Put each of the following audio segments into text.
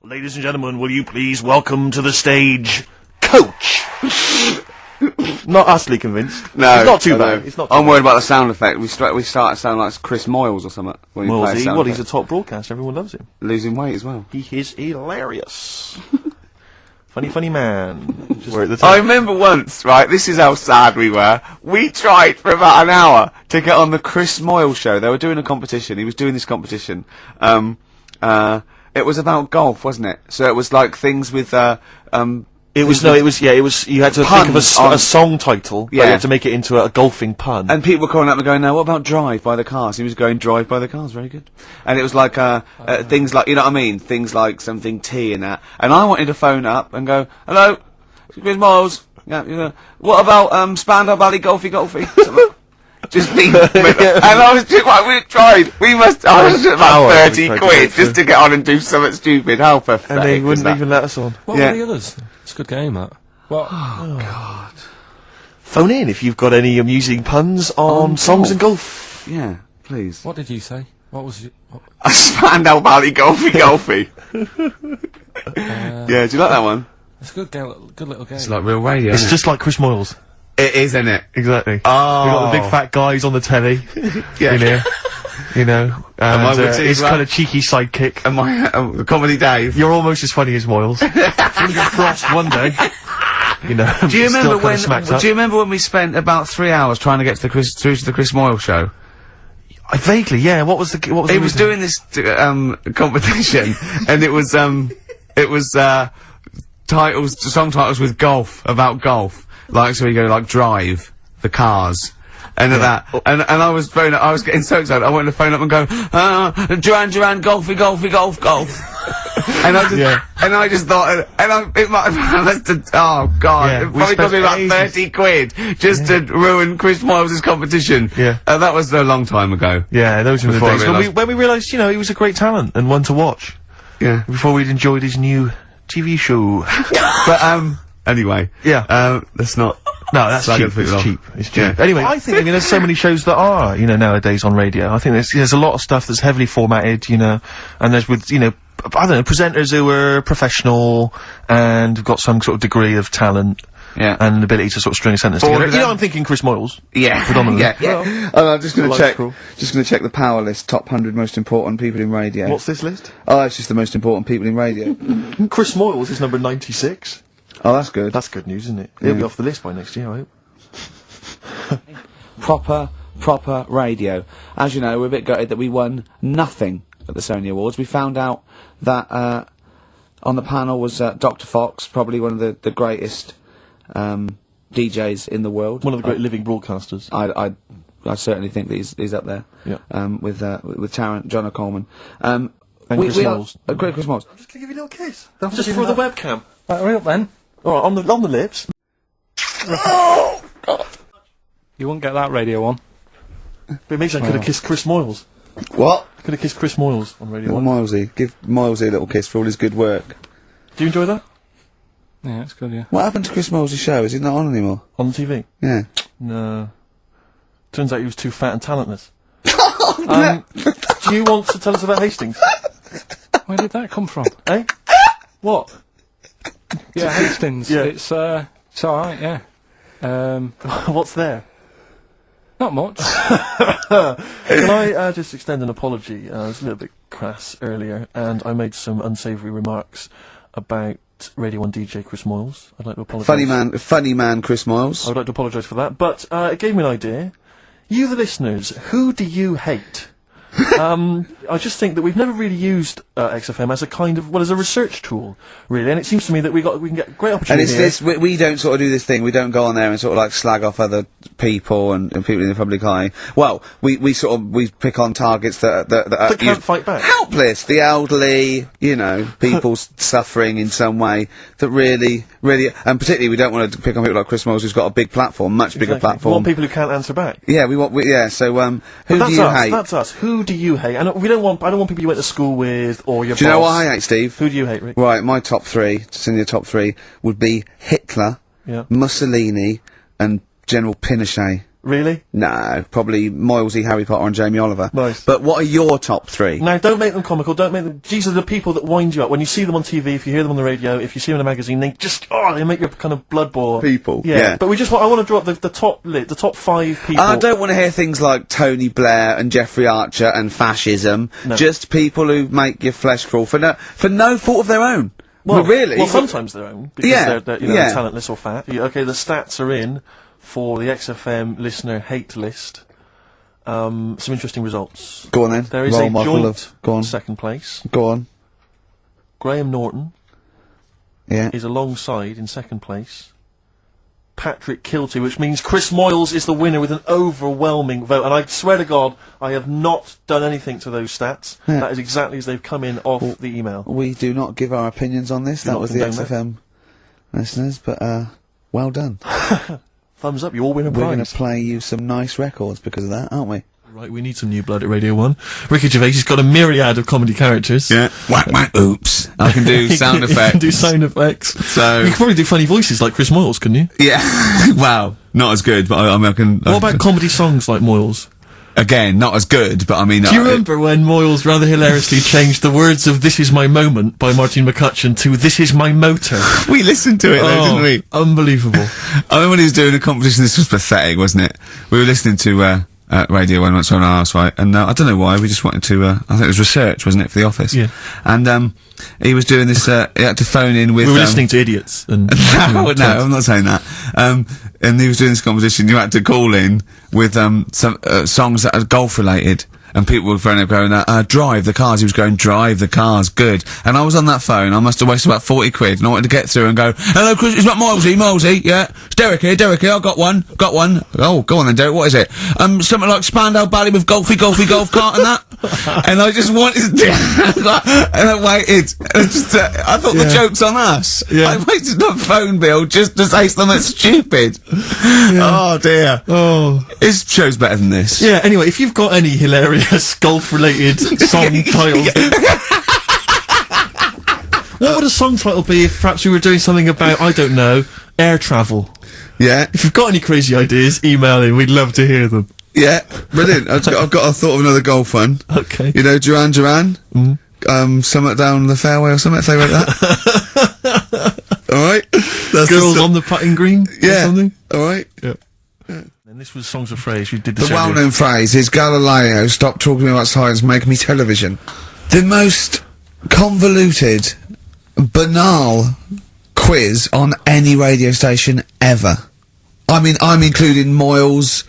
Ladies and gentlemen, will you please welcome to the stage, Coach? Not utterly convinced. No, it's not too bad. It's not. I'm worried about the sound effect. We start to sound like Chris Moyles or something. Well, he's a top broadcaster. Everyone loves him. Losing weight as well. He is hilarious. funny man. I remember once, right, this is how sad we were. We tried for about an hour to get on the Chris Moyles show. They were doing a competition. He was doing this competition. It was about golf, wasn't it? So it was like things with, you had to think of a song title, but you had to make it into a golfing pun. And people were calling up and going, no, what about Drive by the Cars? He was going, Drive by the Cars, very good. And it was like, things like, you know what I mean? Things like something T and that. And I wanted to phone up and go, hello, Chris Moyles. Yeah, you know, what about, Spandau Ballet Golfy? Just me. And I was just like, we tried. I was about 30 quid just to get on and do something stupid. How pathetic. And they wouldn't even let us on. What were the others? It's a good game, that. What? Oh, God. Phone in if you've got any amusing puns on songs and golf. Yeah, please. What did you say? What was it? A Spandau Ballet Golfy. Yeah, do you like that one? It's a good little game. It's like real radio. It's just like Chris Moyles. It is, isn't it? Exactly. Oh. We got the big fat guys on the telly. Yeah. In here. You know. And his kind of cheeky sidekick. And my, Comedy Dave. You're almost as funny as Moyles. Fingers crossed one day. You know. Do you remember when we spent about 3 hours trying to get to through to the Chris Moyles show? Vaguely, yeah. What was He was doing this, competition, and it was song titles with golf, about golf. Like, so we go, like, Drive, the Cars, and that, and I was getting so excited, I wanted to phone up and go, Duran, golfy, golf. And I just thought, it might have, oh god, it probably cost me about 30 quid, just to ruin Chris Moyles' competition. Yeah. That was a long time ago. Yeah, those were the days when we realised, you know, he was a great talent, and one to watch. Yeah. Before we'd enjoyed his new TV show. But, anyway. Yeah. That's not. No, that's cheap. It's cheap. It's cheap. Yeah. Anyway, I think, there's so many shows that are, nowadays on radio. I think there's a lot of stuff that's heavily formatted, and there's with, I don't know, presenters who are professional and have got some sort of degree of talent. Yeah. And an ability to sort of string a sentence together. I'm thinking Chris Moyles. Yeah. Predominantly. Yeah. I'm just gonna check the power list, top 100 most important people in radio. What's this list? Oh, it's just the most important people in radio. Chris Moyles is number 96. Oh, that's good. That's good news, isn't it? He'll be off the list by next year, I hope. Proper radio. As you know, we're a bit gutted that we won nothing at the Sony Awards. We found out that, on the panel was, Dr. Fox, probably one of the greatest, DJs in the world. One of the great living broadcasters. I certainly think that he's up there. Yeah. With Tarrant, John O'Coleman. And Chris Moyles. Great Chris Moyles. I'm just gonna give you a little kiss. Just for the webcam. Right, hurry up then. Alright, on the lips. Oh, God. You won't get that radio on. But it means I could have kissed Chris Moyles. What? I could have kissed Chris Moyles on Radio 1. Moylesy. Give Moylesy a little kiss for all his good work. Do you enjoy that? Yeah, it's good, yeah. What happened to Chris Moyles' show? Is he not on anymore? On the TV? Yeah. No. Turns out he was too fat and talentless. Do you want to tell us about Hastings? Where did that come from? Eh? What? Yeah, Hastings. Yeah. It's alright, yeah. What's there? Not much. Can I just extend an apology? I was a little bit crass earlier, and I made some unsavoury remarks about Radio 1 DJ Chris Moyles. I'd like to apologise. Funny man Chris Moyles. I would like to apologise for that, but it gave me an idea. You, the listeners, who do you hate? I just think that we've never really used XFM as a kind of, as a research tool, really, and it seems to me that we can get great opportunity. And it's this, we don't sort of do this thing, we don't go on there and sort of like slag off other people and people in the public eye. Well, we pick on targets that can't fight back. Helpless, the elderly, people suffering in some way, that really, and particularly we don't want to pick on people like Chris Moyles, who's got a big platform, much bigger platform. We want people who can't answer back. Yeah, so, who do you hate? That's us. Who do you hate? And I don't want people you went to school with, or your boss. Do you know what I hate, Steve? Who do you hate, Rick? Right, my top three, just in your top three, would be Hitler, Mussolini, and General Pinochet. Really? No, probably Moylesy, Harry Potter and Jamie Oliver. Nice. But what are your top 3? Now, don't make them comical, don't make them... These are the people that wind you up. When you see them on TV, if you hear them on the radio, if you see them in a magazine, they just... Oh, they make your kind of blood boil. People, Yeah. yeah. But I want to drop the top 5 people... I don't want to hear things like Tony Blair and Jeffrey Archer and fascism. No. Just people who make your flesh crawl for no fault of their own. Well, really? Well, sometimes their own, because Yeah, they're yeah. talentless or fat. Okay, the stats are in for the XFM listener hate list. Some interesting results. Go on then. There is Roll a Michael joint Go on. second place. Go on. Graham Norton Yeah. is alongside in second place. Patrick Kilty, which means Chris Moyles is the winner with an overwhelming vote. And I swear to God, I have not done anything to those stats. Yeah. That is exactly as they've come in off the email. We do not give our opinions on this. Do That not was the condone XFM listeners, but well done. Thumbs up, you all win a We're going prize. to play you some nice records because of that, aren't we? Right, we need some new blood at Radio 1. Ricky Gervais has got a myriad of comedy characters. Yeah. Whack, whack, oops. I can do sound You effects. can do sound effects. So... You could probably do funny voices like Chris Moyles, couldn't you? Yeah. Wow. Not as good, but I mean, I can... What about comedy songs like Moyles? Again, not as good, but I mean... Do you remember when Moyles rather hilariously changed the words of This Is My Moment by Martin McCutcheon to This Is My Motor? We listened to it though, didn't we? Unbelievable. I remember when he was doing a competition, this was pathetic, wasn't it? We were listening to, Radio 1 once on our house, right? And, I don't know why, we just wanted to, I think it was research, wasn't it, for the office? Yeah. And, he was doing this, he had to phone in with... We were listening to idiots and... No, I'm not saying that. And he was doing this competition, you had to call in with, some, songs that are golf related. And people were phoning up going, drive the cars. He was going, drive the cars, good. And I was on that phone, I must have wasted about 40 quid, and I wanted to get through and go, hello, Chris, it's not Moylesy, yeah. It's Derek here, I got one. Oh, go on then, Derek, what is it? Something like Spandau Ballet with golfy golf cart and that. And I just wanted to and I waited. And I thought the joke's on us. Yeah. I wasted my phone bill just to say something stupid. Oh dear. Oh. This show's better than this. Yeah, anyway, if you've got any hilarious golf-related song titles... What would a song title be if perhaps we were doing something about, I don't know, air travel? Yeah. If you've got any crazy ideas, email in, we'd love to hear them. Yeah, brilliant. I've got a thought of another golf one. Okay. You know, Duran Duran? Something down the fairway or something, if they wrote that. Alright? Girls on the putting green? Yeah. Or something? Alright? Yeah. And this was Songs of Phrase, we did the The show well-known phrase is Galileo, stop talking to me about science, make me television. The most convoluted, banal quiz on any radio station ever. I mean, I'm including Moyles,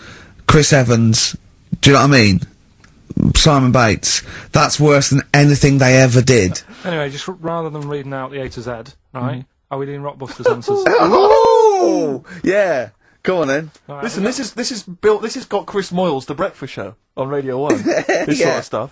Chris Evans, do you know what I mean? Simon Bates. That's worse than anything they ever did. Anyway, just rather than reading out the A to Z, right? Are we doing Rockbusters answers? Oh! Yeah. Go on then. Listen, this has got Chris Moyles, The Breakfast Show, on Radio 1. This sort of stuff.